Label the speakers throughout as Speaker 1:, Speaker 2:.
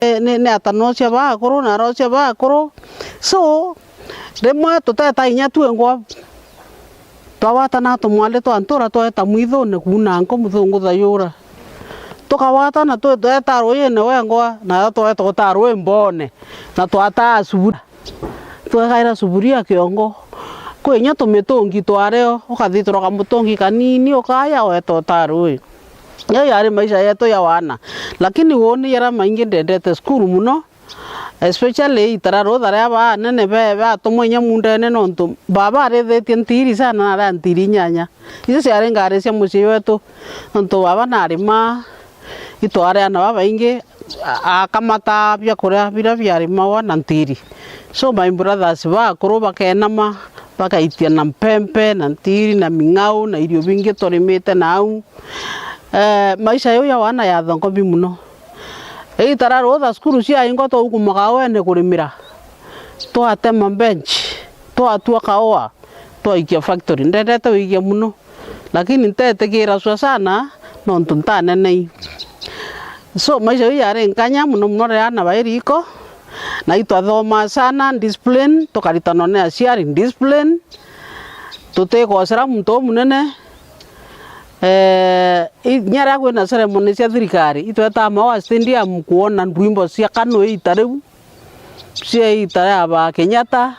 Speaker 1: ne atanocia bakuru na rocia bakuru so remwe tuteta inya tuengwa twawata na tumwale twantura tweta mwithone kuna ngo muthungu thayura tukawata na tweta royene wengwa na tweta gutaro mbone na twata subura twagaira suburia kiongo kwinya tumitungi twareo ukathitro kamutungi kanini ukaya weto tarui ya yari maisha yetu ya wana lakini woni yara maingi ndendete skuru muno especially itararo thara ba nene be atumwenya mundene nontu baba arethetie ntiri sana na ntiri nyanya icio ciare ngare cia mucii wetu nontu baba narima itware ana baba ingi akamata bya kuria bira byari mawa na ntiri so my brothers bakuru bakenama bakaitia na mpempe na ntiri na ming'au na irio bingi torimite nau maisha yo ya wana ya thongo bi muno tararo tha skuru cia ingo to ukumaga wene kurimira to atema bench to atua kaoa to ikia factory ndendete wigia muno lakini ntetekira swa sana no ntuntane nei so maisha yo yare nkanya muno muno yana bairiko na itwathoma sana discipline to karitano ne aciari discipline tuteko sera muntu munene nyara kwena ceremony cia thirikari itweta mawa stadium kuona ndwimbo cia kanu itareu cia itara aba Kenyatta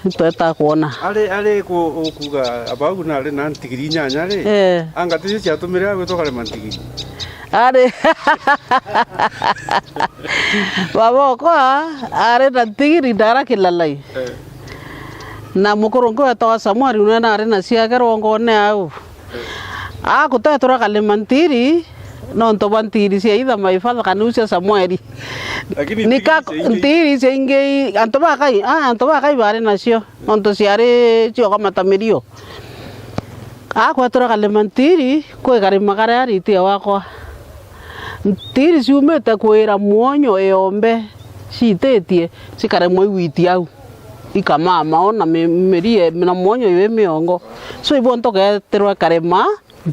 Speaker 1: itweta kuona
Speaker 2: ale kuga abagu na le nan tigiri nyanya le anga tisi cia tumira gwe to kale mantigiri
Speaker 1: are babo kwa are na tigiri dara kilalai na mukorongo eta Samuel una are na cia gerongo ne au kutetura kalimantiri no ntobantiri cia itha maifadha kanusia Samueli nika ntiri cengi antoba kai bare nacio onto ciare cio kamatamirio kwetura kalimantiri kwe kare magare ariti wakwa ntiri ciumete kwira muonyo eombe citetie cikare moigwiti au ikamama ona merie na muonyo iwe miongo so ibonto geterwa karema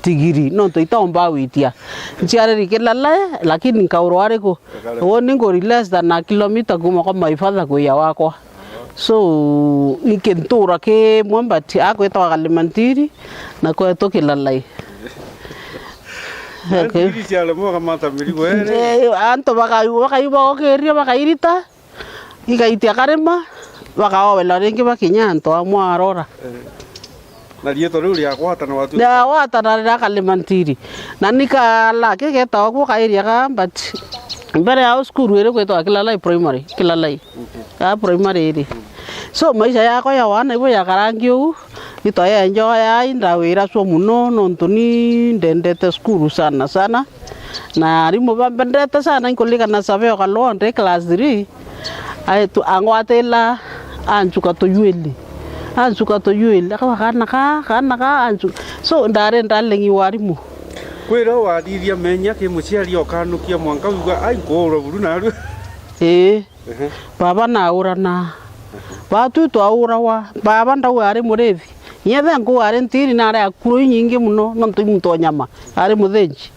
Speaker 1: tigiri no to itomba witia nchiare rikilala lakini nkauro ariko woni ngori less than a kilometer kuma kwa maifadha kuya wakwa so ikentura ke mwambati akweta kalimantiri na kweto kilalai
Speaker 2: okay iciale mo kamata mirigo ere
Speaker 1: anto bakaiba okeria bakairita igaitia karema bakawela rengi bakinyanto amwarora
Speaker 2: na rieto riu ria gwata na watu
Speaker 1: ya wata na kalimantiri na nikala kegeta kwa kairia ka but mbere ya skuru ere kwetwa Kilalai primary Kilalai primary ere so maisha yako ya wana ibo ya karangio ito ya enjoy ya indawira so muno nontuni ndendete skuru sana sana na rimo bambendete sana inkolika na saveo kalonde class 3 aitu angwatela anchuka to yueli kana anchu so ndare ndalengi warimu
Speaker 2: kwira wadiria menya ke muciari okanukia mwanka uga ai ngoro buru naru
Speaker 1: baba na urana batu to aurawa baba ndau ari murevi nyethe ngo ari ntiri na ari akuru nyingi muno no ntu nyama ari muthenji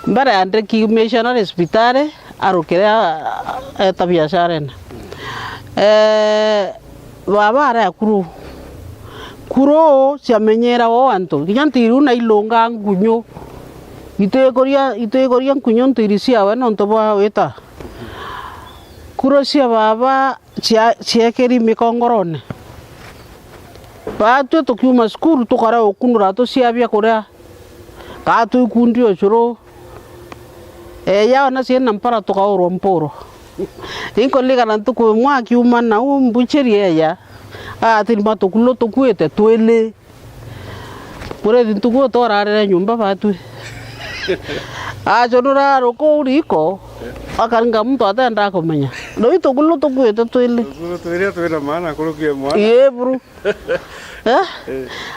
Speaker 1: mbere andre ki missionary hospital arukire eta biashara baba ari akuru kuro ciamenyera wo anto kinyantiru na ilonga ngunyo itekoria ngunyo ntiri ciawe no ntoba weta kuro cia baba ciekeri mikongorone batu tukiuma skuru tukara okunura to ciabia kuria ka tu kundi ocuro ya na ciena mpara tukaoro mporo inkolika na tuku mwaki umana umbucherie ya tilma tokulo tokuete twele pure dintugo torare nyumba batu jonora roko riko akanga mtu atenda komenya no itokulo tokuete twele
Speaker 2: twele maana kurukie mwana
Speaker 1: bro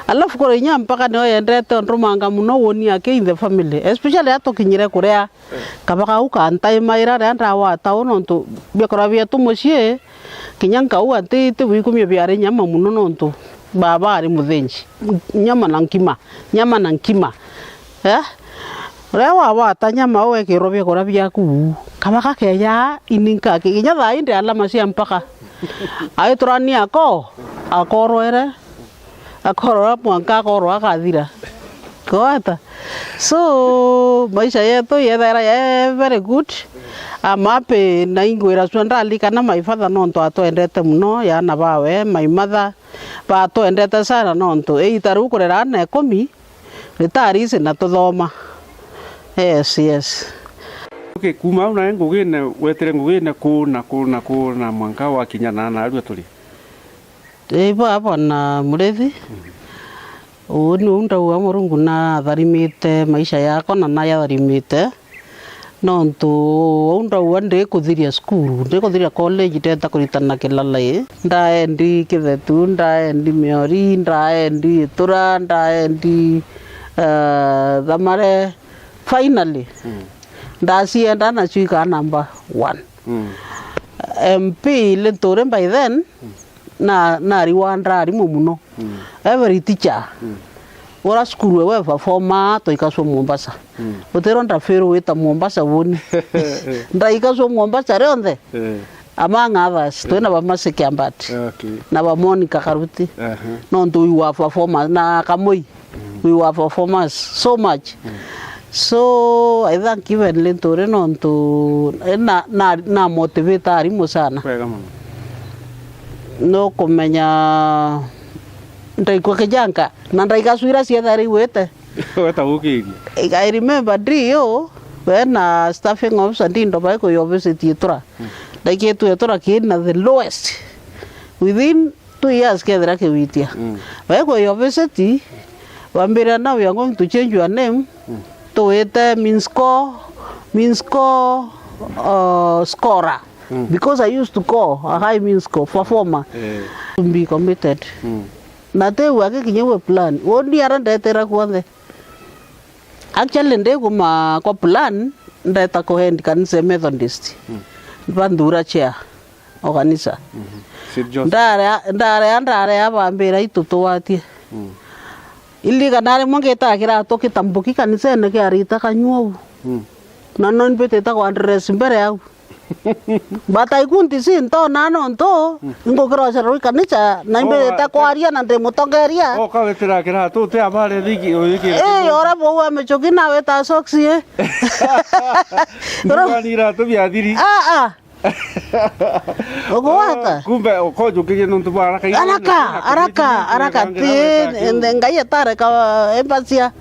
Speaker 1: alafu kore nya mpaka no yendete ndrumanga muno woni yake in the family especially atokinyire kurea kabaka ukanta maira randa wa taono nto bekora bia tumocie kinyanka u ante te wikumye biare nyama muno nonto baba ari muthenji nyama na nkima Rewa watanya mawe kirobia korabia ku kama kakeya ininka kinya tha inde alama cia mpaka ai turani akoroere akorora mwanka akorora akathira kwata so maisha yetu yethera very good amape na ingwira swandali kana my father nonto atwendete muno yana bawe my mother ba twendete sana nonto itaru kurera na 10 ritari na tuthoma. Yes.
Speaker 2: Okay, kuma una ngugine wetere ngugine kuna mwanka wa kinyana na aru tuli.
Speaker 1: Baba na murethi. Ni unda wa Murungu na tharimite maisha yako na naya tharimite. Nontu unda wa ndikuthiria skuru, ndikuthiria college ndeta kuritana Kilalai. Ndaendi Kithetu, ndaendi Miori, ndaendi Tura, ndaendi Thamare. Finally, ndasienda na chuika number 1. MP Lentore by then na riwandra ari muno. Every teacher. Ora school we performa to ikaso Mombasa. Otero ndafero weta Mombasa woni. Nda ikaso Mombasa ronde. Among others, to na bamase Kiambat. Okay. Na ba Monica Karuti. No ndo we were performers na Kamoi. We were performers so much. So I thank even Lentore nonto na motivate arimo sana. No kumenya ndaiko kejanka na ndaika suira siethari wete.
Speaker 2: Weta ukiri.
Speaker 1: I remember Drio when staffing officer ndindo ba ko university Tura. Like to Tura kina the lowest within 2 years kedra ke witia. Ba ko university wambira now you are going to change your name. To it Minsko scorer because I used to call a high Minsko performer to be committed. Nate wake kinyewe plan. Wodi aranda tera kuande. Actually nde kuma kwa plan ndeta ko hand kanisa Methodist. Bandura chair organisa. Ndare abambira ituto watie. Ili kanare mongeta kira toki tambuki kanisa ne kiarita kanyuo. Na non beteta kwa address mbere yao. Bata ikundi sinto na nonto ngo krosa ro kanisa na beteta kwa aria na ndemo tongeria.
Speaker 2: O ka betera kira to te abale diki o diki.
Speaker 1: Ora bo wa mechoki na weta soksi
Speaker 2: Nira to biadiri.
Speaker 1: Ogoata.
Speaker 2: Kumbe okojo kije nonto bara kai.
Speaker 1: Araka te ngai tare ka empatia.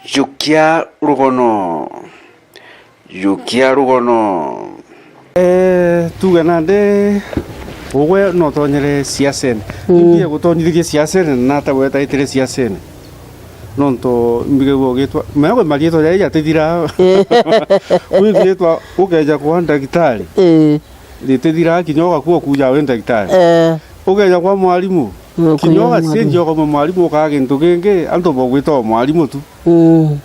Speaker 2: Yukia rugono. Tuganande owe no tonyere siasen. Ngie gutonyiririe siasen na ta weta itere siasen. Nonto mbige bogetwa mego marieto ya tedira. Kuigetwa ukeja kwa ndagitari. Litedira kinyoga kuo kuja we ndagitari. Ukeja kwa mwalimu. Kinyoga senjo kwa mwalimu ka gintu genge anto bogwito mwalimu tu.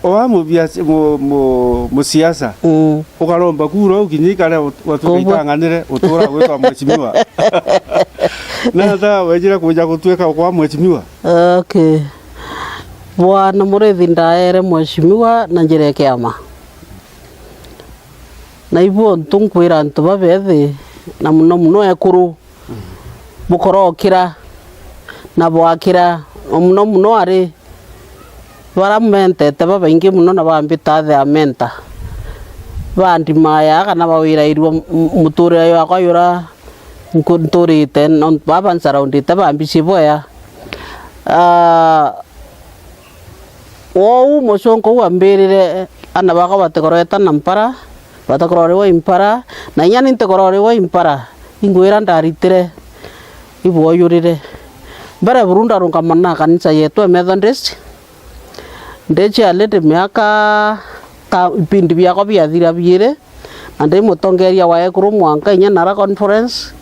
Speaker 2: Owa mu siasa. Ukaromba kuro ukinyikare watukitanganire utura gwetwa mweshimiwa. Na ta wejira kuja kutweka kwa mweshimiwa.
Speaker 1: Okay. Bwana Murethi ndaere mweshimiwa na njire kiama. Na ibo ntunkwira ntu babethi na muno ekuru bukorokira na bwakira muno ari baramente babaingi muno na bambita the amenta bandi maya kana bawira irwo muture yo akayura nkunturite non baban surroundite bambisi boya o mosonko wambirire ana baka batekoreta nampara batakorore impara na nyani ntekorore impara ingwira ndaritire iboyurire bara burunda runga manna kanisa yetu Methodist ndeche alete miaka ka pindi byako byathira byire ande mutongeria wa ekuru mwanka inya nara conference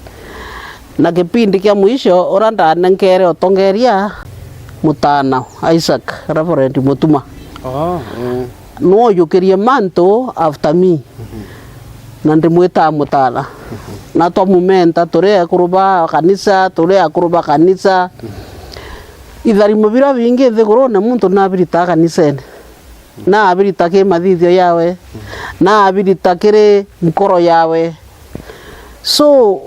Speaker 1: na kipindi kya mwisho oranda nankere otongeria mutana Isaac Reverend Mutuma no yukirie manto after me nande mweta mutala na to momenta tore akuruba kanisa idhari mubira bingi thiguro na muntu nabirita kanisene na abirita ke mathithio yawe na abirita kiri nkoro yawe so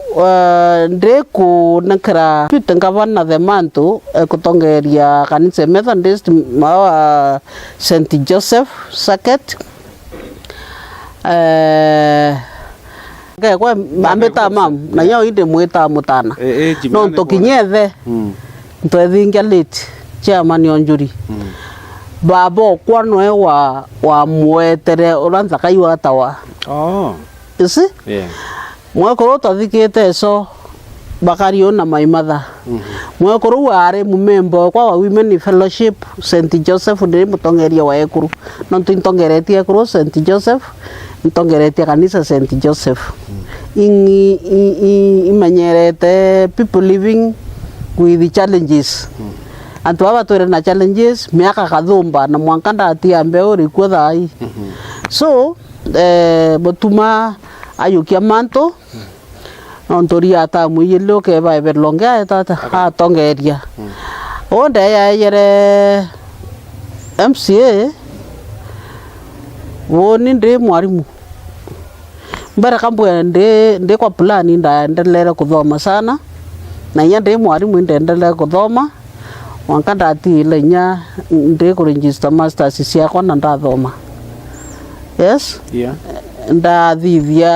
Speaker 1: ndeku nakara pitangavana the mantu kutongeria kanisa Methodist St Joseph Circuit kwa ambeta mam na yao inde mweta mutana no tokinyethe ntwethingia late chairman onjuri babo kwanwe wa mwetere uranza kai watawa isi mwekoro tathikite so bakario na maimatha mwekoro ware mumembo kwa women fellowship St Joseph ndi mutongeria wa ekuru no ntongeretie ekuru St Joseph ntongeretie kanisa St Joseph imanyerete people living with the challenges antu aba tore na challenges miaka kathumba na mwankanda atia mbeo rikuo thai so botuma ayukia manto ontoria ata muyelo ke ba berlonga tata atongeria onde ya yere MCA woni ndi mwarimu mbara kambwe ndi kwa plani ndaendelea kuthoma sana na yende mwarimu ndaendelea kuthoma wankanda ati lenya ndi ku register masters cia kwa ndathoma yes ndathithia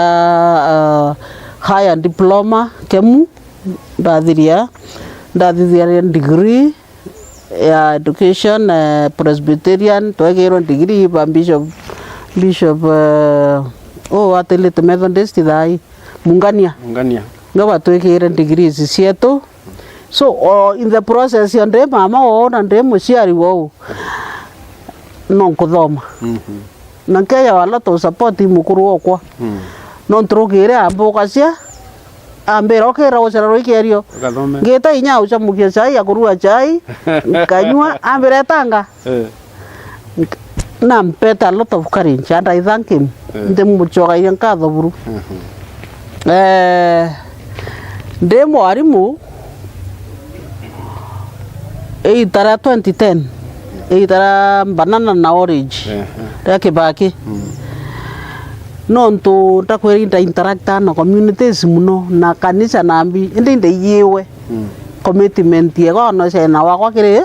Speaker 1: higher diploma kemu ndathithia degree ya education Presbyterian twegero degree ba bishop atelete Methodist thai mungania ngaba twegero degrees cietu so in the process ya nde mama na nde muciari wo no kuthoma na kaya wala to support mukuru okwa no ntrogere amboka cia ambero kera ocera roikerio ngeta inya uca mukia chai akurua chai kanywa ambere tanga na mpeta lot of courage and I thank him nde muchoka yanka thoburu nde mwarimu eitara 2010 eitara banana na orange Kibaki nonto takwerinda interacta na communities muno na kanisa nambi inde yewe commitment yego no sena wakwa kire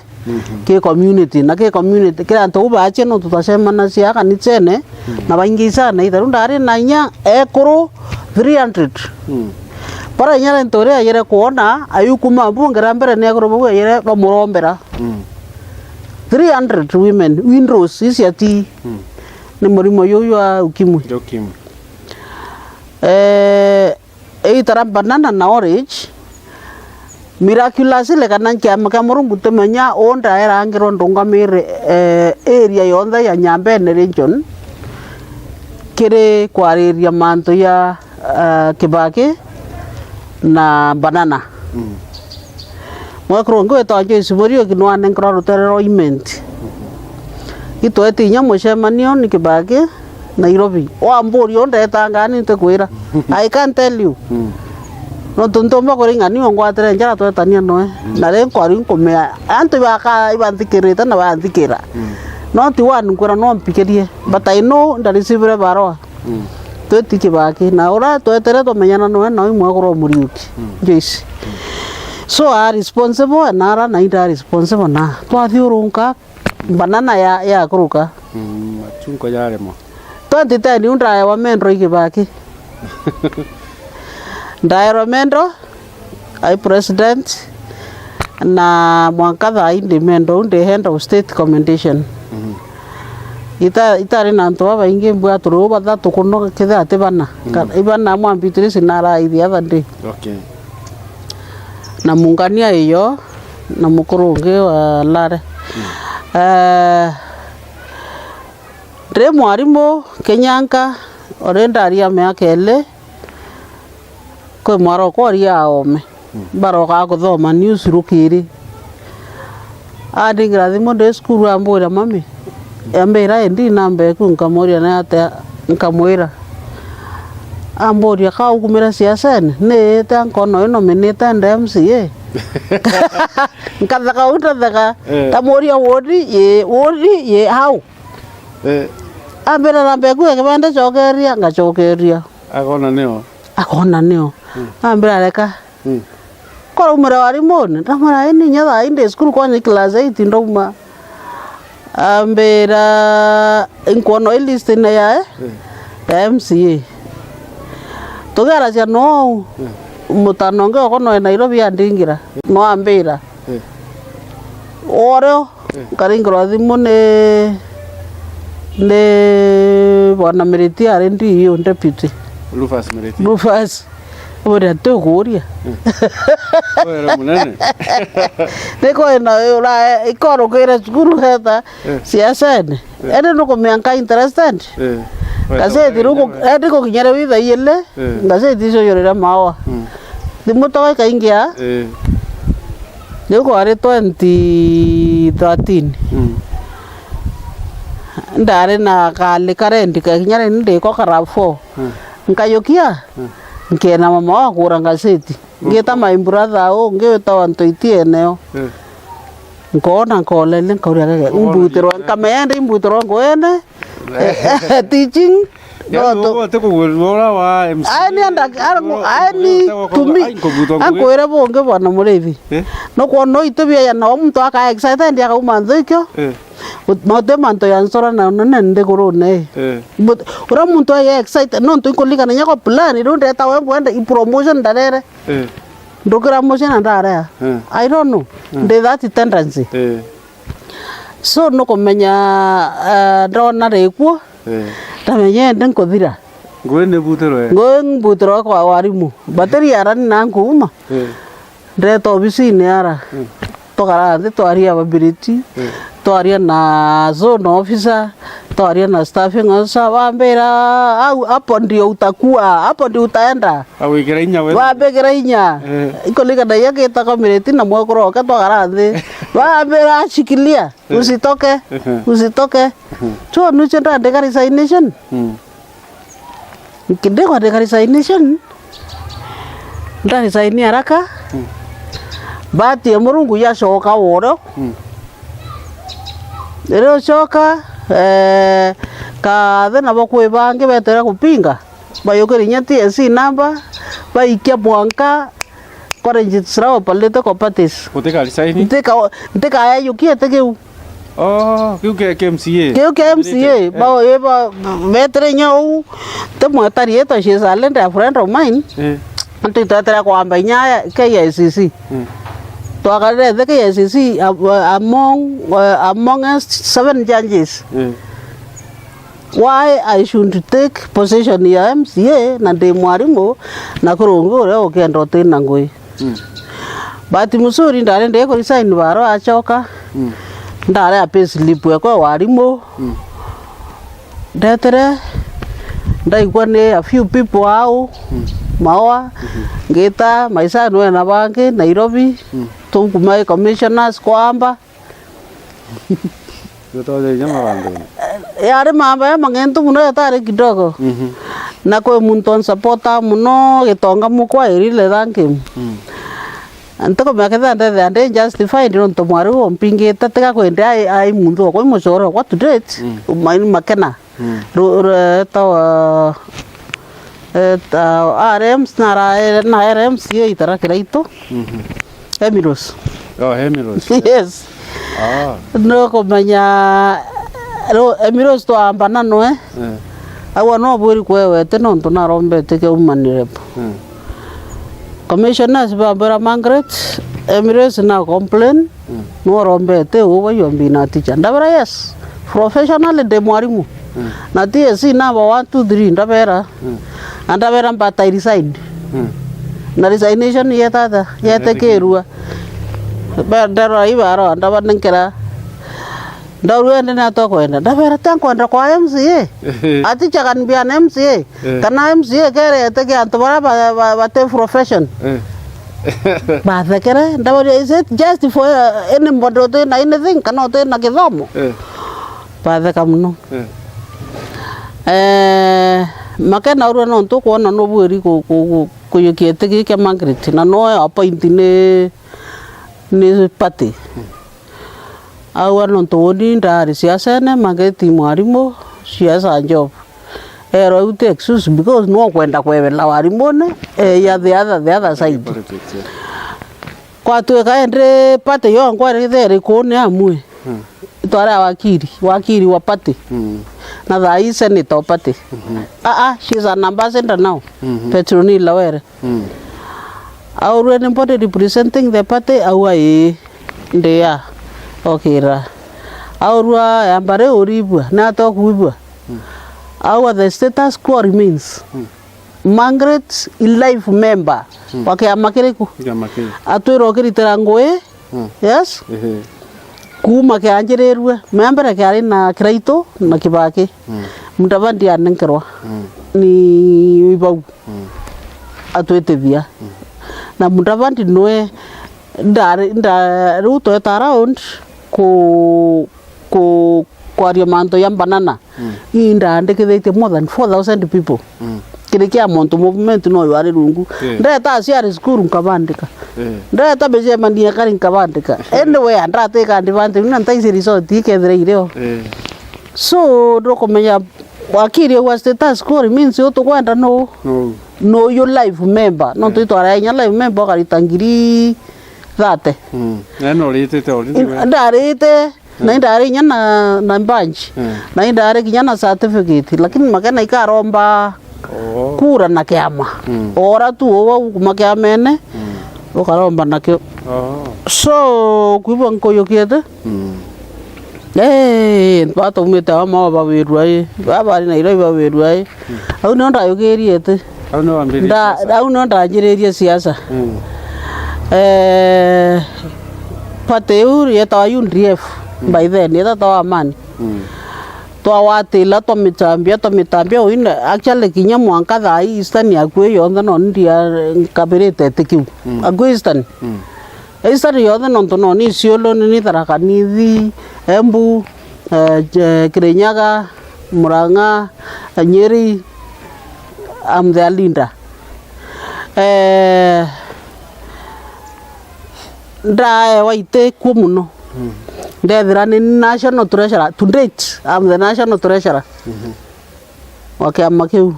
Speaker 1: ke community na ke community kira nto bache no tutasema na sia kanitsene na baingisa na itarunda ari na nya ekuru 300 para nyara ntore ayere kuona ayukuma bungera mbere ne ekuru bwo ayere bamurombera 300 women windows isiati ni murimo yoyo wa ukimwi eitara banana na orange miraculous le kana nkyama kamurungu temanya onda era angiro ndungamire area yonda ya Nyambene region kire kwariria manto ya Kibaki na banana mwakro ngo etaje siborio kinwane nkraro terroiment itwete nyamo shemanio ni Kibaki Nairobi wamburi onda tangani ntekwira I can't tell you no tontomba koringa ni ngwatere njara twetania noe na le kwari nkomea antu baka ibanthikirita na banthikira no ti wan kwira no mpikerie but I know that receive barua tweti Kibaki na ora twetere tomenyana noe no imwe koro muriuki joisi so are responsible and ara na ida responsible na twathiurunka banana ya kuruka
Speaker 2: chunko yale mo
Speaker 1: twatite ni undaya wa mendro Kibaki ndaero mendro ai president na mwankatha indi mendo unde hand of state commendation itari na ntoa baingi mbwa turu bathatu kuno kitha atibana ibana mwambitire sinara ithi other day na mungania iyo na mukurungi wa lare Re mwarimu Kenyanka orenda aria meakele kwe mwaro kwa ria ome baroka kuthoma news rukiri adi grathimo de skuru ambura mami ambera endi nambe ku nkamoria na ate nkamwira amboria ka ukumira siasa ne ta nkono ino meneta MCA nkathaka utathaka tamoria wodi ye how ambira rambe ku ekibande chokeria ngachokeria
Speaker 2: akona
Speaker 1: nio ambira reka kora umira wari mone ndamara ini nyatha inde school kwa ni class 8 ndoma ambira inkono list na ya MCA togera cia no mutanonge okono Nairobi andingira no ambira oreo karingro thimu ne bwana Miriti ari ndiyo deputy Rufus ora tuguria
Speaker 2: ora munene
Speaker 1: niko ina ikoro kira skuru heta siasene ene no komianka interested gazeti ruko ndiko kinyere witha yele gazeti icio yorera mawa thimutoka kaingia niko ari 2013 ndare na kale karendi kinyere ndiko karafo nkayokia nkena mama wa kura gazeti ngeta my brother o ngeta wanto itieneo ngona nkolele nkauria umbutiro nkamende imbutiro ngoene teaching
Speaker 2: no to kuwora wa MC
Speaker 1: ani anda ani tumi ankwera bonge bwana murevi no kuono itebia ya na muntu aka excited ya kuma nzikyo mote manto ya nsora na nende korone ura muntu ya excited no ntu kolika na nyako plan ndo ndeta wende i promotion darere ndokira motion andare I don't know that tendency so no komenya ndona rekuo tamenya ndenkothira
Speaker 2: ngwene
Speaker 1: butero kwa warimu bateri arani na nguma ndeto obisini ara tokara twaria ability twaria na zone officer twaria na staffing officer wambera au hapo ndio utakuwa hapo ndio utaenda
Speaker 2: awikira inya wewe
Speaker 1: wabegera inya ikolika na yake Miriti na mwokoro katwara thi wambera shikilia usitoke cho nuche ndandika resignation nikindeko ndika resignation ndaresign haraka bati ya Murungu yashoka woro rero shoka ka thena bokwe bange betera kupinga bayokerinya TSC number baikia bwanka registrado political parties
Speaker 2: uteka resign
Speaker 1: nteka ayukie tekeu
Speaker 2: kiu MCA
Speaker 1: bao eba metre nyau te mwatari eto she silent a friend of mine ntitatera kwamba nyaya KICC twakare the KICC among us 7 judges why I should take possession ya MCA na de mwarimu na kurungu ore okendo tena ngoi bati musuri ndare ndeko resign baro achoka ndare ape slip yako warimu ndetere ndaigwa ne a few people out mawa ngeta maisa no na bange Nairobi tungumai commissioners kwamba
Speaker 2: yotoje nyama bando
Speaker 1: yare mamba ya mangentu muno yatare kidogo na ko muntu supporta muno gitonga mukwa irile thankim antako maketha ndende justified on to mwaru ompinge tateka kwende ai muntu ko mushoro what to date main makena tawa RMs na RMs ye itara kiraito Emiros yes no komanya Emiros to ambana no awa no buri kwewe teno ntona rombe teke umanire commissioners Barbara Margaret Emiros na complain no rombe te uwa yombi na teacher ndabara yes professional de mwarimu na TSC number 1 2 3 ndabera mbata resign na resignation yetata yetekerua bandara ibaro ndabanenkera ndaruende na to kwenda ndabera tankwenda kwa MCA ati chakan bian MCA kana MCA kere yeteke antobara bate profession bathekere ndabara is it just for anybody to na anything kana to na kithomo batheka muno makena uru no ntu kuona no bweri kuyokiete ki kya Margaret na no appoint ni party au anontoni ndari siasene mageti mwarimu siasa job ero you take excuse because no kwenda kwebela warimone ya the other side kwa tu kaende pate yo ngware there kone amwe twara wakiri wa pate na thai senator pate she's an ambassador now Petronila Were au when body representing the party au ndia okay ra au ambare oribwa na to kuibwa au the status quo remains Margaret life member wake amakereku atwiro kiritera ngoe yes kuma ke anjererwe member ke ari na Kiraito na Kibaki mutavandi anenkerwa ni ibau atwetethia na mutavandi noe nda ruto eta around ko kwaria manto ya banana inda ndekethete more than 4,000 people kirikia monto movement no yari rungu ndeta asiari skuru nkabandika ndeta beje mandia kari nkabandika anyway ndate ka ndivante nina ntaisi resort ikethreireo so dokomenya wakiri wa status quo means yo to kwenda no your life member no to itwara nya life member karitangiri thate
Speaker 2: no ritete
Speaker 1: ndarite na indare nya na banji na indare kinya na certificate lakini makana ikaromba kura na kiama ora tu owa kumakiamene ukaromba nakyo so kuibo nkoyo kiete bato umete ama baweru ai baba na iro baweru ai au no ndayogeriete au no ndajirerie siasa pateu yeta UNDF by then yeta tawa amani twawatila twamitambia uine actually kinya mwanka thai Eastern yakwe yothe no ndia kabirite tikiu akwe Eastern yothe no ntono ni Isiolo ni Tharaka Nithi Embu Kirinyaga Murang'a Nyeri am the Linda ndae waite kwa muno ndethira ni national treasurer to date I'm the national treasurer wakiama kiu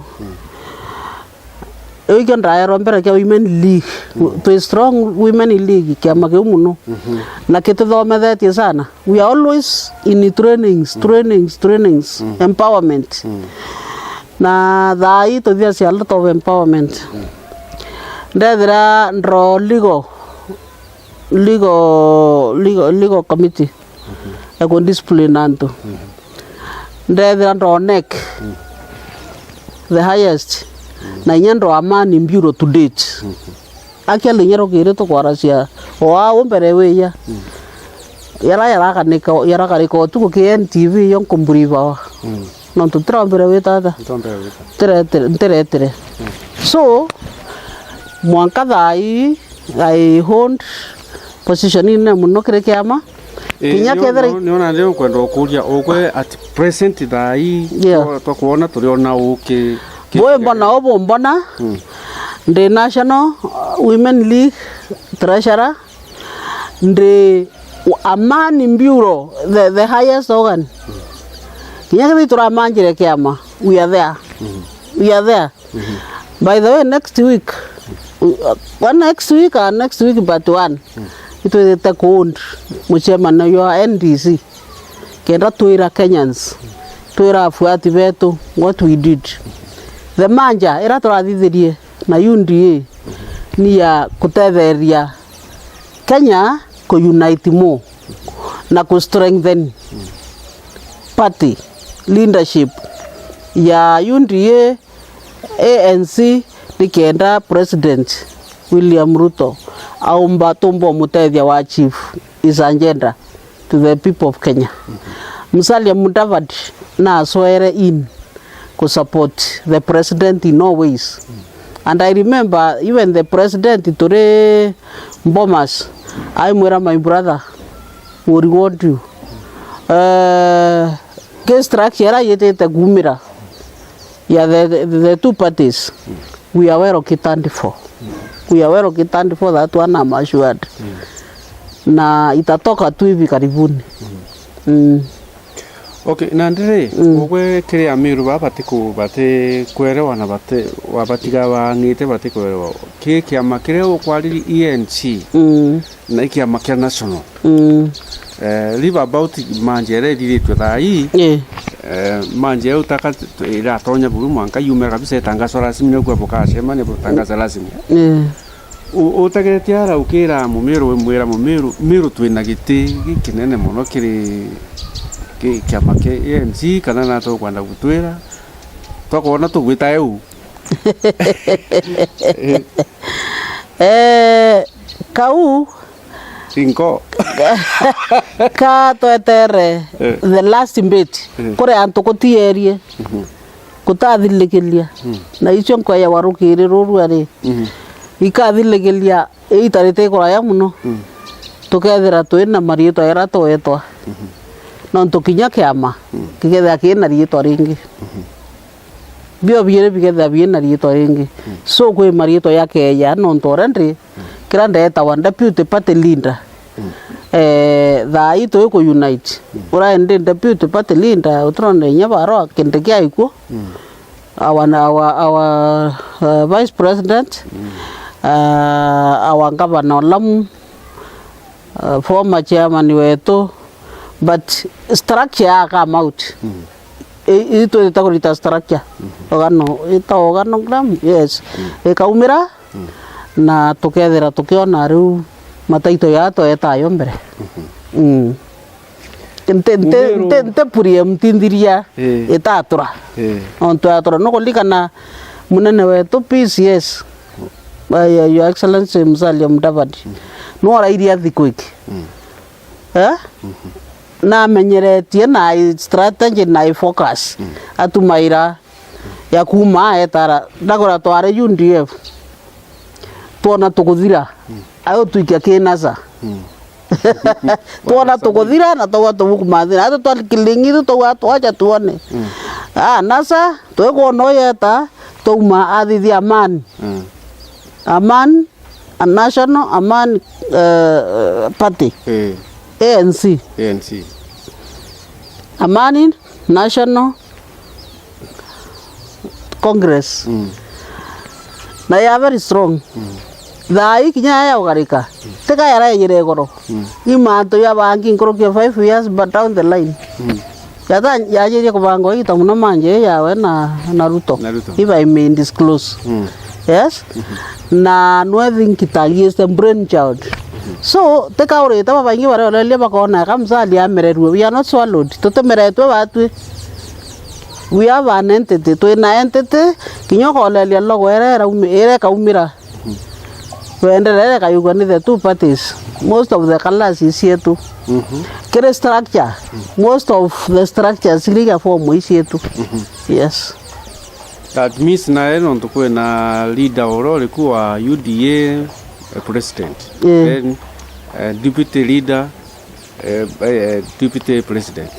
Speaker 1: iko ndae rombera kia women league to strong women league kiama kiu muno na kituthomethetie sana we are always in trainings empowerment na thai tuthia cia lot of empowerment ndethira ndro legal committee eko discipline anto ndethira ndo neck the highest na nyendo amani bureau to date actually nyero kire to kwaracia wa umbere weya yara kariko tu ko NTV yon kumburiva no to trambere wetata tere so mwanka thai I hold position in muno kire kiama kinya kethre
Speaker 2: ni ona leo kwenda kuria okwe at present thai to kuona tuliona uke
Speaker 1: boy mbona the National Women League treasurer the Amani Bureau the highest organ kinya kethre turamanjire kiama we are there by the way next week but one it will take on muchema na yo NDC kenda tuira Kenyans tuira afuati vetu what we did the manja era turathithirie na UNDA ni ya kutetheria Kenya ko unite more na ku strengthen party leadership ya UNDA ANC nikenda President William Ruto aumba tumbo mutethia wa chief is agenda to the people of Kenya. Musalia Mudavadi na swear in to support the president in all ways. And I remember even the president today Bomas, I'm my brother will reward you. Structure yetete gumira. Yeah, the two parties. We are aware of Kitandifo. We are aware of Kitandifo that one I'm assured. Na itatoka tu hivi karibuni.
Speaker 2: Okay, na ndire ogwe kire amiru babate kwerewa na wabatiga wangite bate kwerewa kiama kire okwariri ENC na kiama kia national live about manjere diritwe thai manje utaka ira tonya buru mwanka yume kabisa tangazo rasmi ne kwa bokashe mane tangazo rasmi utagete ara ukira mumiru mwira mumiru twina giti kinene muno kiri kiama kia ANC kana na to kwanda gutwira twakona tugwita eu
Speaker 1: kau
Speaker 2: Cinco.
Speaker 1: Ka toetere the last bit kore antu kutierie kutathiligilia na icio nkoya warukire ruru ari ikathiligilia itarite kuraya muno tukethira twina marietwa era toetwa no tukinya kiama kigetha kina rietwa ringi bio biere bigetha biena rietwa ringi so kwe marietwa yake ya no ntorendre kira ndeta wa deputy party leader thai to ko unite ura ende deputy party leader utronde nyabaro kende kya iko our vice president our governor Lam former chairman wetu but structure come out ito itakorita structure ogano gram yes ekaumira na tukethera tukiona riu mataito yato etayo mbere nte purie mtindiria etatura onto atura no kulikana munene wetu PCS your excellency Musalia Mudavadi no arairia thiku iki na menyeretie na strategy na focus atumaira ya kuma etara ndagora tware UDF tuona tukuthira ayo tuikia kinasa tuona tukuthira na tuwa tukumathira ato twalikilingi tuwacha tuone nasa twekuona yeta tuma athithi amani aman a national aman party ANC Amani National Congress na ya very strong thai kinya ya ugarika teka yara yire goro imanto ya banki nkorokia 5 years but down the line yata yaje kubango ita muno manje yawe na Ruto if I may disclose yes na no think kitali is the brain child so teka ore ta babangi bare ole bakona kamsali amererwe we are not swallowed totemeretwe batwe we have an entity to na entity kinyoko ole logo ere kaumira wendelele kayugani the two parties most of the colors is here too kere structure most of the structures liga form is here too yes
Speaker 2: that means na eno tukue na leader oro likuwa UDA president then deputy leader deputy president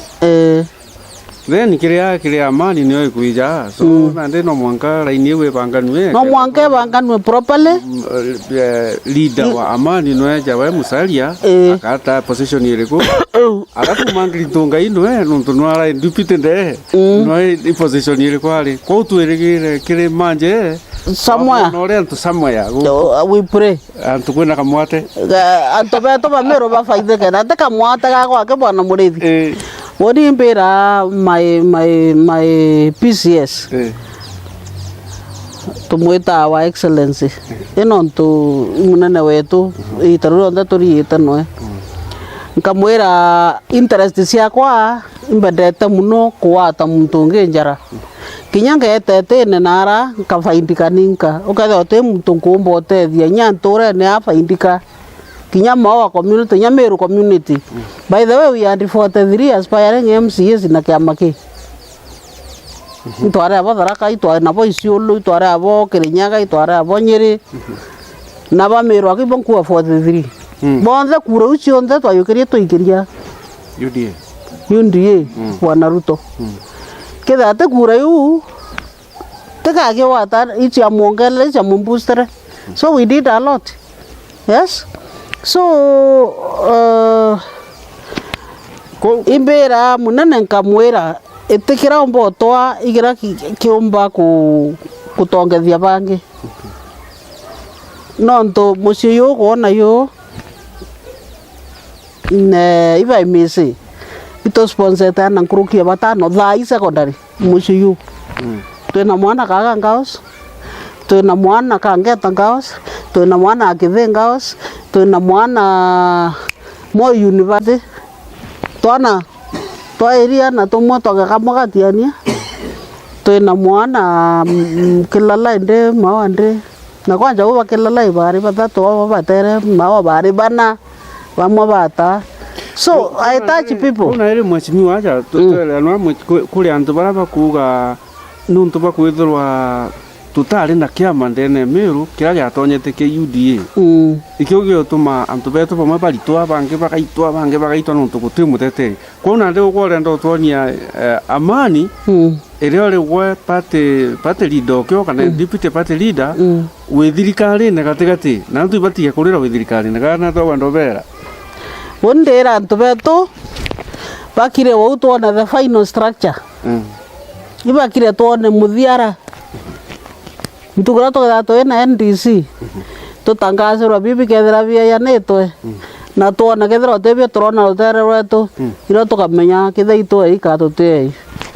Speaker 2: then kire amani niyo kuija so nande no mwanka raini we banganwe
Speaker 1: no mwanka banganwe properly
Speaker 2: leader wa amani no ya wa Musalia akata position ireko akatu mangri tonga ino no no ara deputy de no i position ireko ali ko tu kire manje
Speaker 1: somewhere
Speaker 2: no rento somewhere
Speaker 1: we pray
Speaker 2: antu kwena kamwate
Speaker 1: antu beto bamero ba faide kana ta kamwate ga kwa ke bwana murithi wodi mbera my PCS tumwita wa excellency ino ntu munene wetu itaru nda turi itano nkamwira interest ciakwa imbendete muno kuwata muntu nginjara kinyanga etete nara nkafaindika ninka ukatho te muntu nkumbo tethia nyanture ne afaindika kinyama wa community Nyameru community by the way we are 43 aspiring MCAs na kiama ki itware abo Tharaka itware nabo Isiolo itware abo Kirinyaga itware abo Nyeri na ba Meru akibon kuwa 43 bonde kura ucio nde twayukirie tuikiria UDA bwana Ruto kitha te kura yu tekage wata ichi amongele ichi amumbustere so we did a lot yes so imbira munene nkamwira itikira mbotwa igira kiumba kutongethia bangi nonto mucio yu kuona yu ne iba imisi ito sponsor tana nkurukia batano thai secondary mucio yu twina mwana kaga ngaos twina mwana kangeta ngaos twina mwana akithe ngaos twina mwana mo university twana twaeria na tumwe twagakamugatiania twina mwana kilala inde mawande na kwanja uba kilala bari batatu abo batere mawa bari bana bamwe bata so I touch people
Speaker 2: una ere mwachimi wacha tutele no kuri antu bara bakuga nuntu bakwithirwa tutari na kiama ndene miru kira gyatonyete ke UDA ikio giotuma antu betu bamwe baritwa bange bagaitwa nuntu gutwi mutete kwona ndi ukorenda utwonia amani ere ore we party leader kyo kana deputy party leader we thirikari na gatigati na ntu batie kurira we thirikari na kana to bandobera
Speaker 1: wondera antu betu bakire wo utwona the final structure ibakire tuone muthiara ntukura tugatho na NDC tutangazirwa bibi kethira bia ya netwe na tuona kethira tebio turona rutere rwetu iro tukamenya kithaito ikatutei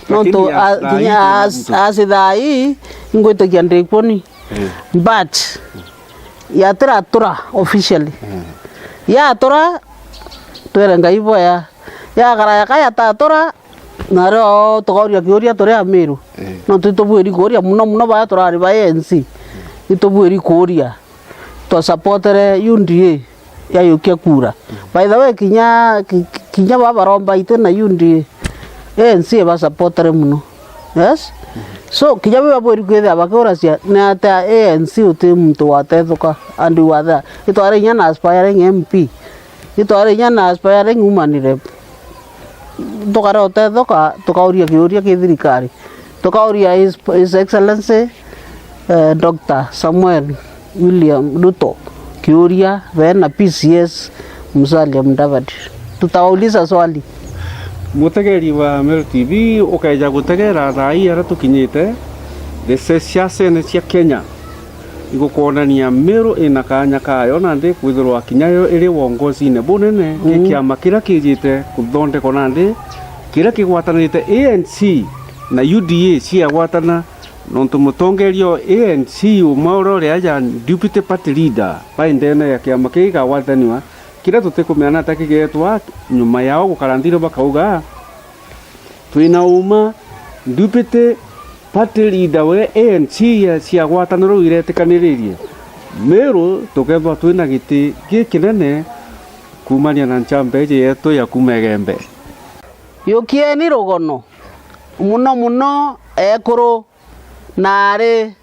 Speaker 1: no to asithai ngwitikia ndikoni but yatira tura officially ya tura twerenga iboya ya gara kaya tatura naro tugoria kioria turi amiru no tutubwiri koria muno ba turari ba ANC itubwiri koria to supportere UNDA ya yukia kura by the way kinya baba romba ite na UNDA ANC ba supportere muno yes so kinya baba bwiri kwetha bakora cia na ata ANC uti muntu watethuka andi watha itware nya na aspiring MP itware nya na aspiring woman rep tukara tethuka tukauria kiuria kithirikari tukauria his excellency Dr. Samuel William Ruto kiuria vena PCS Musalia Mudavadi tutauliza swali
Speaker 2: mutegeri wa Meru TV ukaija gutegera thai ara tukinyite the siasa cia Kenya igukonania Meru ina kanya kayo na ndi kwithirwa kinyayo iri wongozi-ine bunene kiama kira kijite kuthondeko na ndi kira kigwatanite ANC na UDA cia gwatana nontu mutongerio ANC umauro ria ya deputy party leader paindene ya kiama kiga gwataniwa kira tutikumeana takigetwa nyuma yao gukarandiro bakauga twina uma deputy party leader we ANC ya cia gwataniro iretikanirie Meru tukethwa twina giti gikinene kumania na chambeje yetu ya kumegembe
Speaker 1: yukieni rugono muno ekuru nare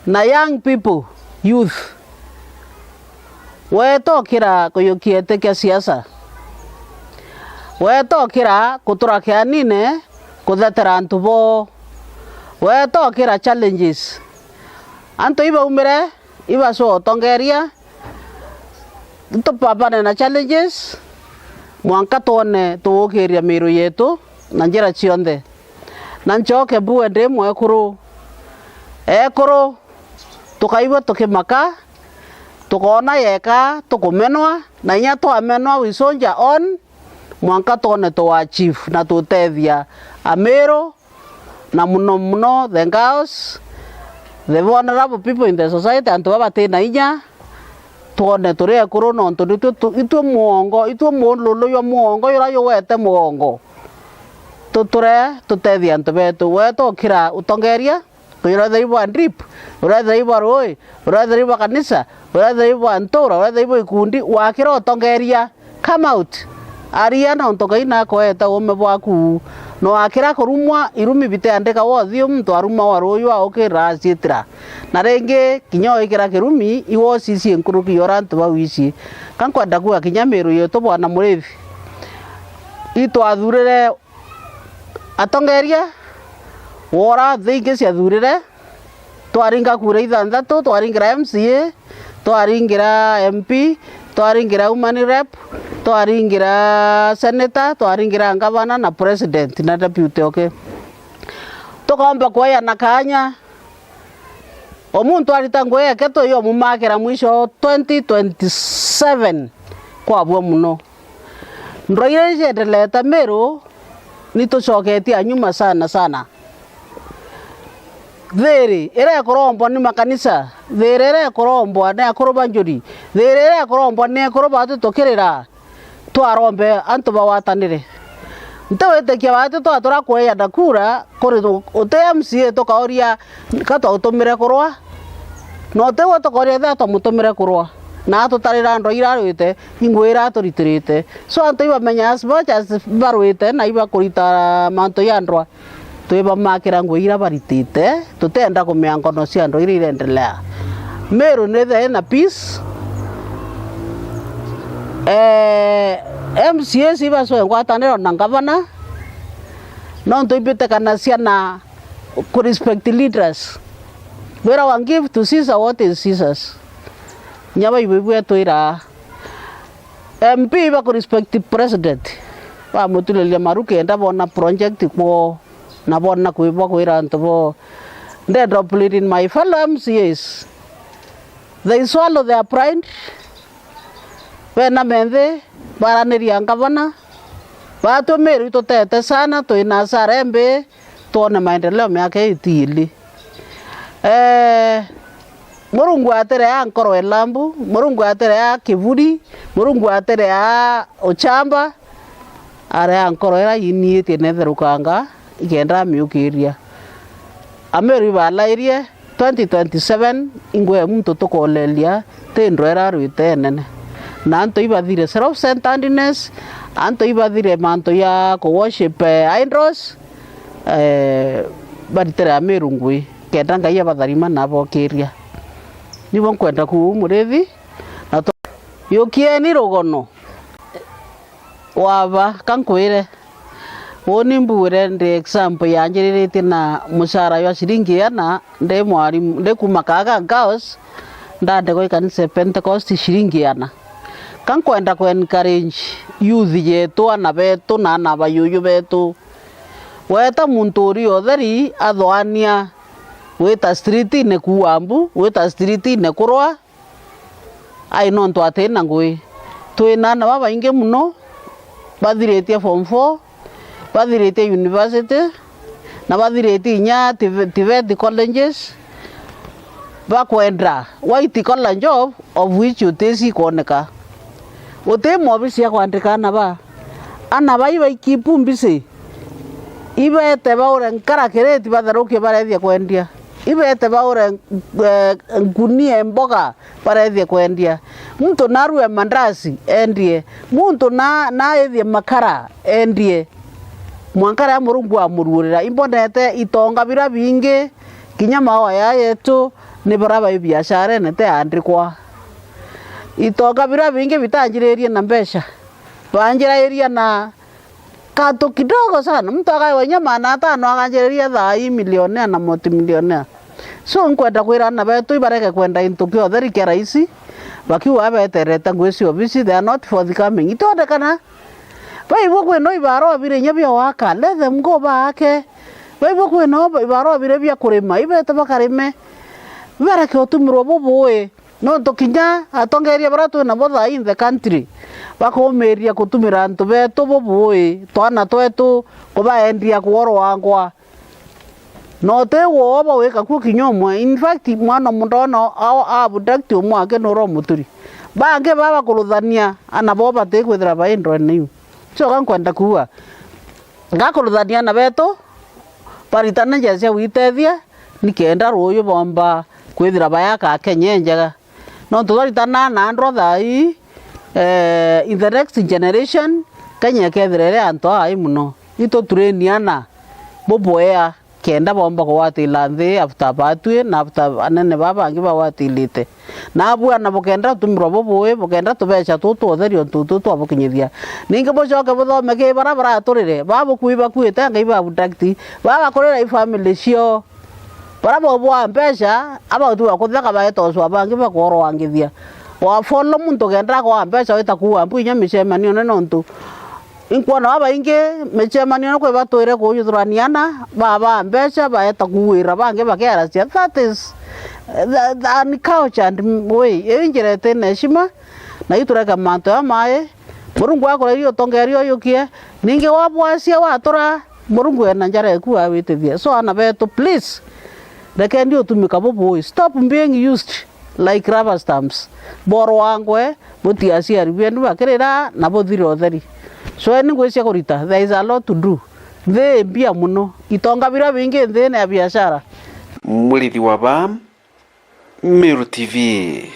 Speaker 1: na young people youth wetokira kuyukiete kia siasa wetokira kutura nine kuthetera antu bo wetokira challenges antu iba umire iba so tongeria tupapane na challenges mwanka tuone tuukiria miru yetu na njira cionthe na njoke buwe ndi mwekuru ekuru tukaigua tukimaka tukona yeka tukumenwa na inya twamenwa we soldier on mwanka tuone tuwa chief na tutethia Ameru na muno the girls the vulnerable people in the society antu babatina inya tuone turi ekuru nontu itwe muongo itwe mululu yo muongo yura yo wete muongo tuture tutethia antu betu wetokira utongeria urathaiwa drip urathaiwa roi urathaiwa kanisa urathaiwa ntura urathaiwa ikundi wakira utongeria come out aria na ntokaina koeta ume bwaku no akira kurumwa irumi bite andika wothi muntu aruma waruyu aukira citira na renge kinyo ikira kirumi iwo sisi nkuruki yorantu bawici kankwenda kuwa kinyamiru yetu bwana murevi ito athurire atongeria wora thingi cia thurire twaringa kura ithanthatu twaringira MCA twaringira MP twaringira human rep, twaringira senator, twaringira governor na president na deputy. Okay, tukaomba kuoya na kanya omuntu arita ngoya keto yo mumakira mwisho 2027 kwa bwo muno ndoire jendeleta Meru nitucoketie nyuma sana thiri ire korombo ni makanisa thiri ire korombo na koroba njuri thiri ire korombo ni koroba tutokirira twarombe antu bawatanire ntawete watu twatura kuya ndakura kuri ute MCA tukauria katautumire kurwa no tewe tukoria tha mutumire kurwa na tutarira ndo irarwite ingwira turitirite so antu ibamenya as much as barwite na iba kurita manto yandwa tuiba makira ngwira baritite tutenda kumea ngono cia ndo irendelea Meru nethe na peace MCA siba so ngwataniro na governor no ntoibite kana ciana ku respect leaders wera wan give to Caesar what is Caesar's nyaba ibwe twira MP ba ku respect president ba mutulelia maruke enda bona project ko na bona kuiba kuira ntobo they drop in my fellow MCAs they swallow their pride bena mende baraniria ngavana batu Meru tutete sana tuina sarembe tuone maendeleo yake itili Murungu atere ya Nkoro Elambu, Murungu atere ya Kivudi, Murungu atere ya Ochamba, are ya Nkoro era yini tenetherukanga igenda miukiria Ameru balairie 2027 ingwe muntu tukolelia tendro era ruite nene na anto ibathire self centeredness anto ibathire manto ya ko worship idols baritere Ameru ngui kenda ngai abatharima nabo kiria nibo nkwenda ku murithi na yukieni rugono waba kankwire woni mbure ndi example yanjiririte na mushara ya shiringi yana nde mwarimu nde kumakaga gaos ndande ko kanisa Pentecost shiringi yana kankwenda ku encourage youth yetu ana betu na ana bayuyu betu weta muntu uri otheri athwania weta street ne kuambu weta street ne kurwa ai non to atena ngui twina na baba inge muno bathirete form 4 bathirete university na bathirete nya TVET colleges bakwenda white collar job of which utesi koneka utemo bisia kwandika na ba ana baiba ikipumbise ibete baure nkarakereti batharuke barethia kwendia ibete baure ngunia mboga barethia kwendia muntu narue mandasi endie muntu na ethia makara endie mwankara ya Murungu amururira imbonete itonga bira bingi kinya mawa ya yetu ni baraba ibiashara nete andikwa itonga bira bingi bitanjirerie na mbesha banjiraeria na kato kidogo sana mtu akaiwanya maana 5 akanjereria thai milionea na multimillionaire so nkwenda kwira na betu ibareke kwenda into kyo theri kia raisi bakiwa betereta ngweci office they are not forthcoming itondekana baibo kweno ibaro bire nyabia waka let them go baake baibo kweno ibaro bire bia kurima ibete bakarime bareke otumirwo boboe no tokinya atongeria baratu na botha in the country bakomeria kutumira ntu betu boboe twana twetu kubaendia kuoro wangwa no te woba weka ku kinyomwa in fact mwana mundono abduct omwake no ro muturi bange baba kuluthania ana boba te kwithira baindro niu so kankwenda kuwa ngakuluthania na betu paritana jacia witethia nikenda ruyu bomba kwithira bayaka kenyenjaga no tugaritana na andro thai in the next generation kanya ketherere anto ai muno ito tureniana boboea kenda bomba ko watila nthi after batwe na after anene baba ngiba watilite na bwana bokenda tumiro boboe bokenda tubecha tutu otherio tutu twabukinyithia ninge bocoke buthome ke barabara turire babo kuiba kuite ngiba abduct baba korera family cio barabo bwa mpesha aba tu akuthaka baeto so abangi bakoro angithia wa follow muntu gendra kwa mbeca wita kuwa mbu inya micemanio ne nontu inkuona baba inge micemanio no kwe batwire kuyuthuraniana baba mbeca baeta kuwira bange bakera cia that is the culture and way injirete neshima na itureka manto ya mae Murungu akorerio tongerio yukie ninge wabwacia watura Murungu ena njara eku awitithia so ana beto please reke ndio tumika bobo stop being used like rubber stamps boro wangwe mutiacia ribendu bakirira na bothiro theri so ni ngwecia kurita there is a lot to do the bia muno itonga bira bingi thene ya biashara
Speaker 2: Murithi wa ba Meru TV.